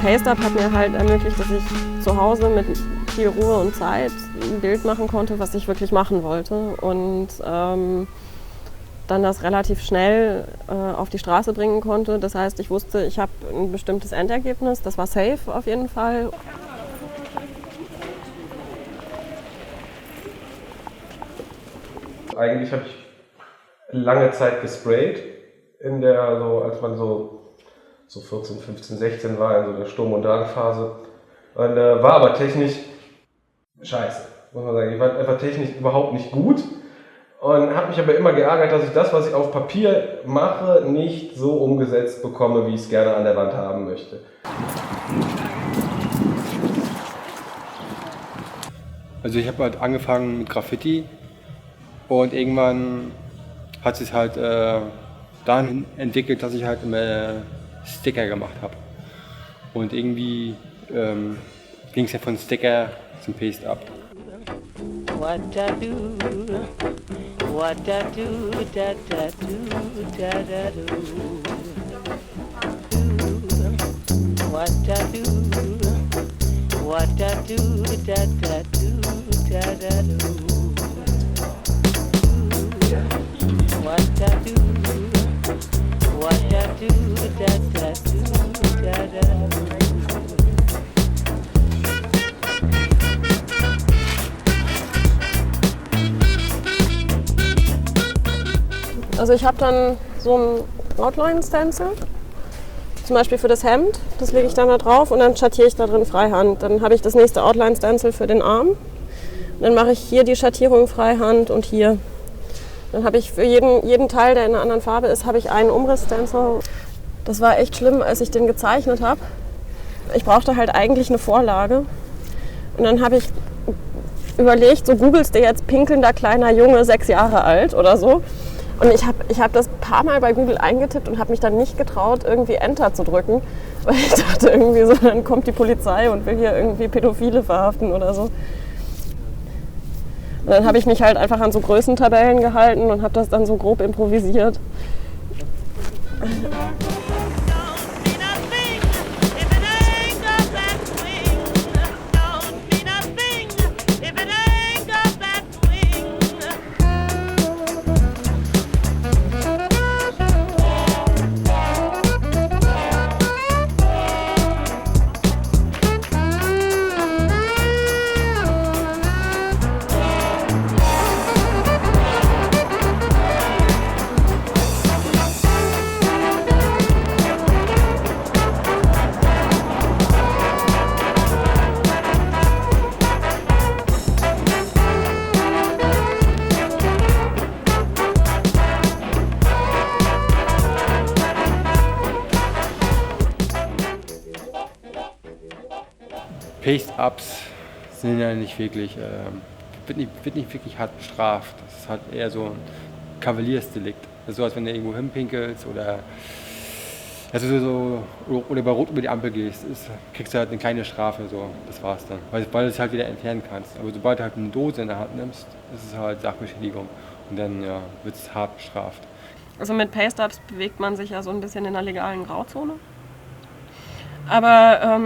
Pasteup hat mir halt ermöglicht, dass ich zu Hause mit viel Ruhe und Zeit ein Bild machen konnte, was ich wirklich machen wollte. Und dann das relativ schnell auf die Straße bringen konnte. Das heißt, ich wusste, ich habe ein bestimmtes Endergebnis. Das war safe auf jeden Fall. Eigentlich habe ich lange Zeit gesprayt, als man so 14, 15, 16 war, in so der Sturm- und Drangphase. Und war aber technisch scheiße, muss man sagen. Ich war einfach technisch überhaupt nicht gut und habe mich aber immer geärgert, dass ich das, was ich auf Papier mache, nicht so umgesetzt bekomme, wie ich es gerne an der Wand haben möchte. Also ich habe halt angefangen mit Graffiti und irgendwann hat sich halt dahin entwickelt, dass ich halt immer Sticker gemacht habe. Und irgendwie ging es ja von Sticker zum Pasteup. What I do, what I do, da da do, da da do. What I do, what I do, da da do, da da do. What I do, what I do, da da do, da da do. Also ich habe dann so ein Outline-Stencil, zum Beispiel für das Hemd, das lege ich dann da drauf und dann schattiere ich da drin freihand. Dann habe ich das nächste Outline-Stencil für den Arm. Und dann mache ich hier die Schattierung freihand und hier. Dann habe ich für jeden Teil, der in einer anderen Farbe ist, habe ich einen Umriss-Stencil. Das war echt schlimm, als ich den gezeichnet habe. Ich brauchte halt eigentlich eine Vorlage. Und dann habe ich überlegt, so googelst du jetzt pinkelnder kleiner Junge, 6 Jahre alt oder so. Und ich hab das ein paar Mal bei Google eingetippt und habe mich dann nicht getraut, irgendwie Enter zu drücken. Weil ich dachte irgendwie so, dann kommt die Polizei und will hier irgendwie Pädophile verhaften oder so. Und dann habe ich mich halt einfach an so Größentabellen gehalten und habe das dann so grob improvisiert. Pasteups sind ja nicht wirklich, wird nicht wirklich hart bestraft. Das ist halt eher so ein Kavaliersdelikt. Das ist so, als wenn du irgendwo hinpinkelst oder bei Rot über die Ampel gehst, kriegst du halt eine kleine Strafe, so, das war's dann. Weil du es halt wieder entfernen kannst. Aber sobald du halt eine Dose in der Hand nimmst, ist es halt Sachbeschädigung. Und dann wird es hart bestraft. Also mit Pasteups bewegt man sich ja so ein bisschen in einer legalen Grauzone. Aber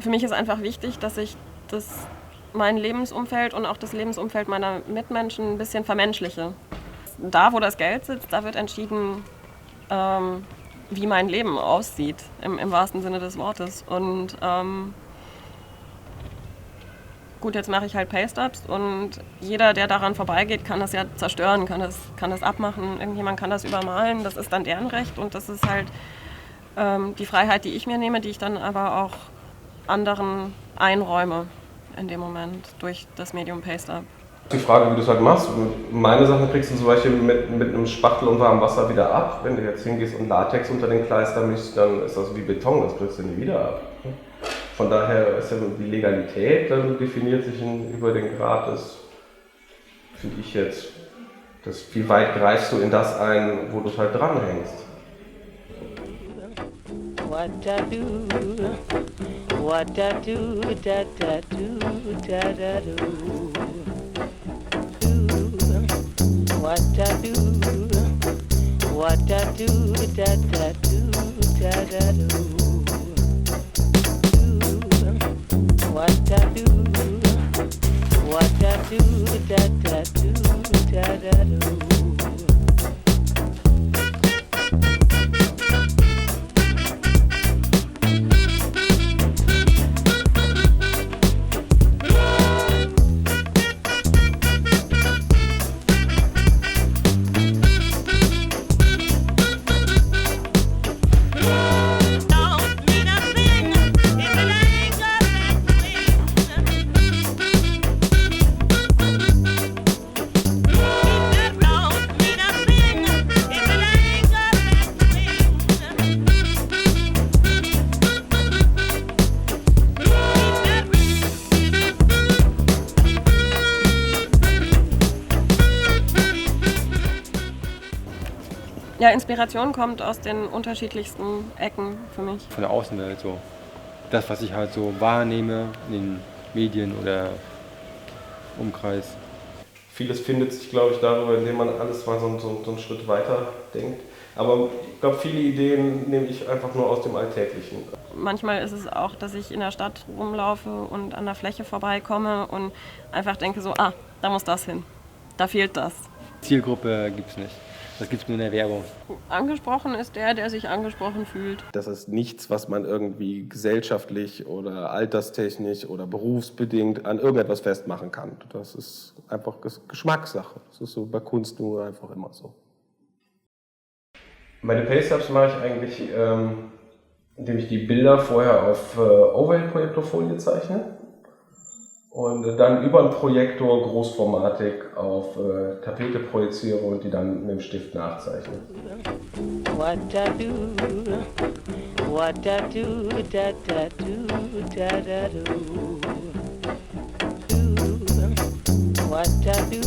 für mich ist einfach wichtig, dass ich mein Lebensumfeld und auch das Lebensumfeld meiner Mitmenschen ein bisschen vermenschliche. Da, wo das Geld sitzt, da wird entschieden, wie mein Leben aussieht, im wahrsten Sinne des Wortes. Und gut, jetzt mache ich halt Pasteups und jeder, der daran vorbeigeht, kann das ja zerstören, kann das abmachen, irgendjemand kann das übermalen, das ist dann deren Recht und das ist halt die Freiheit, die ich mir nehme, die ich dann aber auch anderen einräume in dem Moment durch das Medium Pasteup. Die Frage, wie du es halt machst, meine Sachen kriegst du zum Beispiel mit einem Spachtel und warmem Wasser wieder ab. Wenn du jetzt hingehst und Latex unter den Kleister mischst, dann ist das wie Beton, das kriegst du nie wieder ab. Von daher ist ja die Legalität dann definiert sich über den Grad des, finde ich jetzt, wie weit greifst du in das ein, wo du es halt dranhängst. What I do, what I do, da da do, da da do. What I do, what I do, da da do, da da do. Ja, Inspiration kommt aus den unterschiedlichsten Ecken für mich. Von der Außenwelt so. Das, was ich halt so wahrnehme in den Medien oder Umkreis. Vieles findet sich, glaube ich, darüber, indem man alles mal so einen Schritt weiter denkt. Aber ich glaube, viele Ideen nehme ich einfach nur aus dem Alltäglichen. Manchmal ist es auch, dass ich in der Stadt rumlaufe und an der Fläche vorbeikomme und einfach denke so, da muss das hin, da fehlt das. Zielgruppe gibt es nicht. Das gibt es nur in der Werbung. Angesprochen ist der sich angesprochen fühlt. Das ist nichts, was man irgendwie gesellschaftlich oder alterstechnisch oder berufsbedingt an irgendetwas festmachen kann. Das ist einfach Geschmackssache. Das ist so bei Kunst nur einfach immer so. Meine Paste-Ups mache ich eigentlich, indem ich die Bilder vorher auf Overhead-Projektorfolie zeichne und dann über einen Projektor großformatig auf Tapete projiziere und die dann mit dem Stift nachzeichne. What I do, what I do, da da do, da da do. What I do,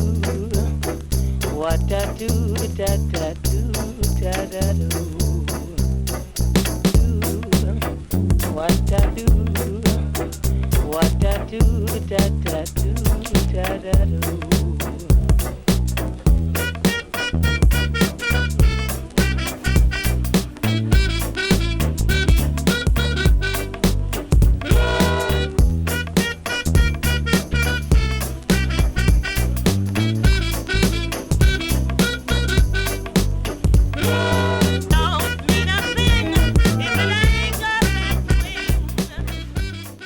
what I do, da da do, da da do. What I do, what I do, da da do, da da do.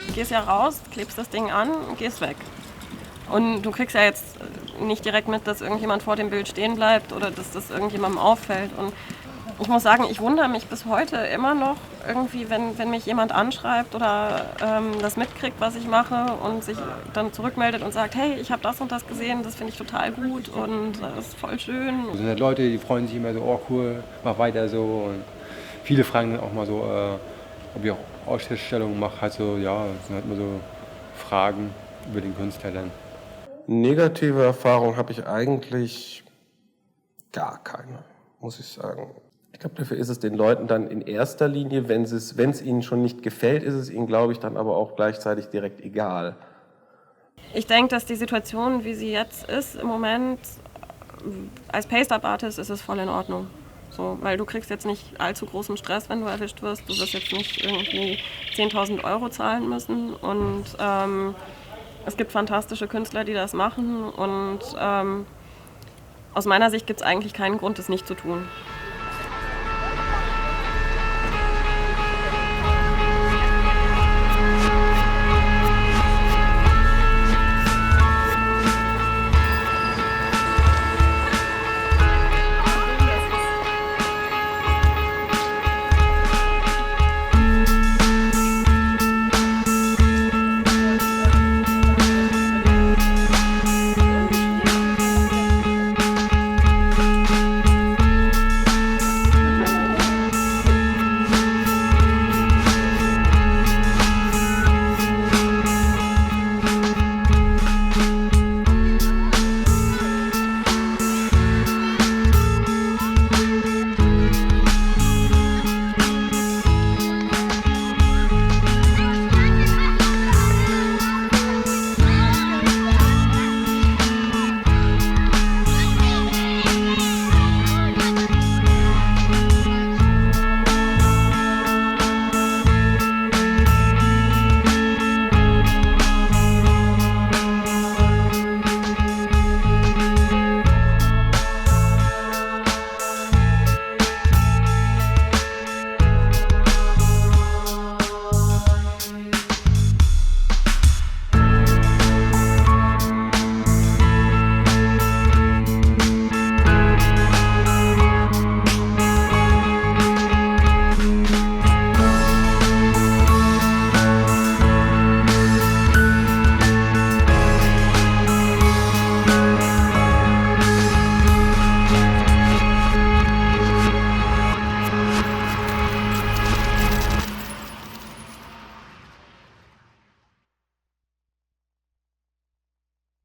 Du gehst ja raus, klebst das Ding an und gehst weg. Und du kriegst ja jetzt nicht direkt mit, dass irgendjemand vor dem Bild stehen bleibt oder dass das irgendjemandem auffällt. Und ich muss sagen, ich wundere mich bis heute immer noch irgendwie, wenn mich jemand anschreibt oder das mitkriegt, was ich mache und sich dann zurückmeldet und sagt, hey, ich habe das und das gesehen, das finde ich total gut und das ist voll schön. Es sind halt Leute, die freuen sich immer so, oh cool, mach weiter so. Und viele fragen dann auch mal so, ob ich auch Ausstellungen mache, halt so, ja, das sind halt immer so Fragen über den Künstler dann. Negative Erfahrungen habe ich eigentlich gar keine, muss ich sagen. Ich glaube, dafür ist es den Leuten dann in erster Linie, wenn es ihnen schon nicht gefällt, ist es ihnen, glaube ich, dann aber auch gleichzeitig direkt egal. Ich denke, dass die Situation, wie sie jetzt ist im Moment, als Paste-Up-Artist ist es voll in Ordnung. So, weil du kriegst jetzt nicht allzu großen Stress, wenn du erwischt wirst. Du wirst jetzt nicht irgendwie 10.000 € zahlen müssen. Und es gibt fantastische Künstler, die das machen. Und aus meiner Sicht gibt es eigentlich keinen Grund, das nicht zu tun.